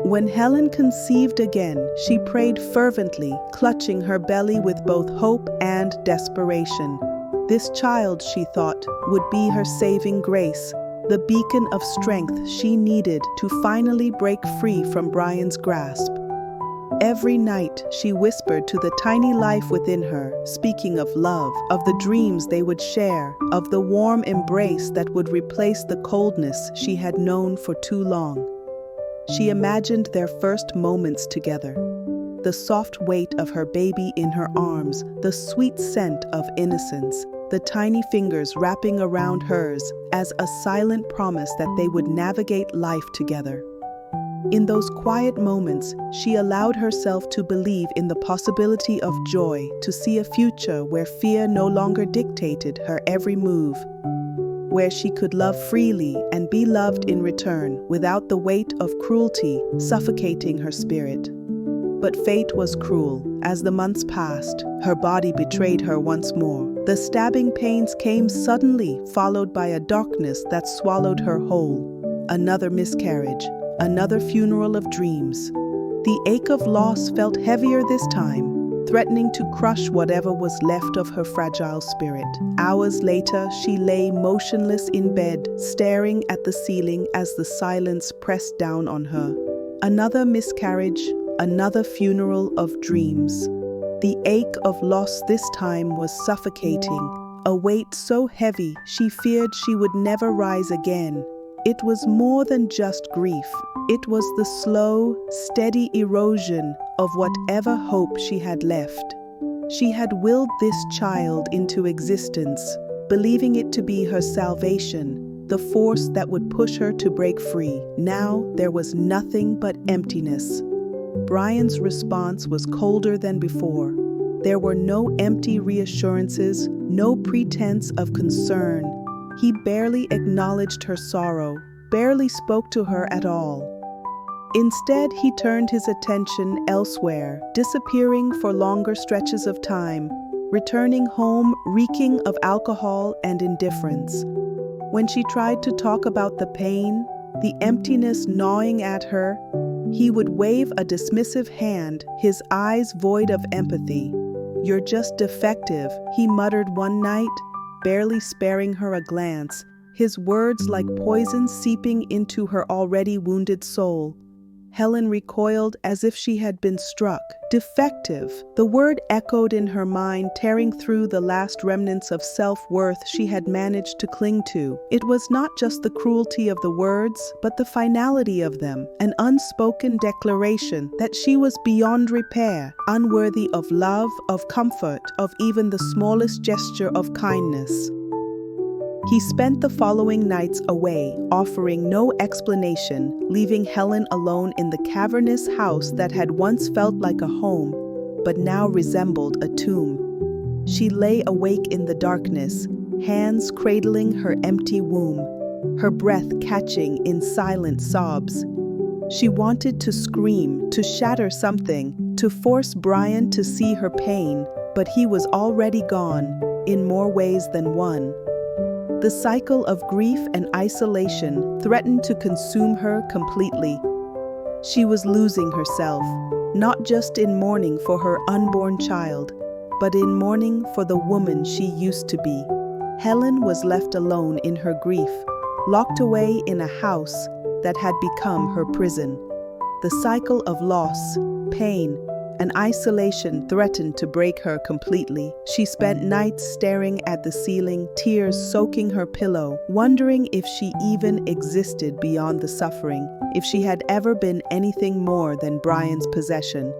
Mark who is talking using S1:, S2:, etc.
S1: When Helen conceived again, she prayed fervently, clutching her belly with both hope and desperation. This child, she thought, would be her saving grace, the beacon of strength she needed to finally break free from Brian's grasp. Every night, she whispered to the tiny life within her, speaking of love, of the dreams they would share, of the warm embrace that would replace the coldness she had known for too long. She imagined their first moments together. The soft weight of her baby in her arms, the sweet scent of innocence, the tiny fingers wrapping around hers as a silent promise that they would navigate life together. In those quiet moments, she allowed herself to believe in the possibility of joy, to see a future where fear no longer dictated her every move, where she could love freely and be loved in return without the weight of cruelty suffocating her spirit. But fate was cruel. As the months passed, her body betrayed her once more. The stabbing pains came suddenly, followed by a darkness that swallowed her whole. Another miscarriage, another funeral of dreams. The ache of loss felt heavier this time, threatening to crush whatever was left of her fragile spirit. Hours later, she lay motionless in bed, staring at the ceiling as the silence pressed down on her. Another miscarriage, another funeral of dreams. The ache of loss this time was suffocating, a weight so heavy she feared she would never rise again. It was more than just grief. It was the slow, steady erosion of whatever hope she had left. She had willed this child into existence, believing it to be her salvation, the force that would push her to break free. Now there was nothing but emptiness. Brian's response was colder than before. There were no empty reassurances, no pretense of concern. He barely acknowledged her sorrow, barely spoke to her at all. Instead, he turned his attention elsewhere, disappearing for longer stretches of time, returning home reeking of alcohol and indifference. When she tried to talk about the pain, the emptiness gnawing at her, he would wave a dismissive hand, his eyes void of empathy. "You're just defective," he muttered one night, barely sparing her a glance, his words like poison seeping into her already wounded soul. Helen recoiled as if she had been struck. Defective. The word echoed in her mind, tearing through the last remnants of self-worth she had managed to cling to. It was not just the cruelty of the words, but the finality of them, an unspoken declaration that she was beyond repair, unworthy of love, of comfort, of even the smallest gesture of kindness. He spent the following nights away, offering no explanation, leaving Helen alone in the cavernous house that had once felt like a home, but now resembled a tomb. She lay awake in the darkness, hands cradling her empty womb, her breath catching in silent sobs. She wanted to scream, to shatter something, to force Brian to see her pain, but he was already gone, in more ways than one. The cycle of grief and isolation threatened to consume her completely. She was losing herself, not just in mourning for her unborn child, but in mourning for the woman she used to be. Helen was left alone in her grief, locked away in a house that had become her prison. The cycle of loss, pain, and isolation threatened to break her completely. She spent nights staring at the ceiling, tears soaking her pillow, wondering if she even existed beyond the suffering, if she had ever been anything more than Brian's possession.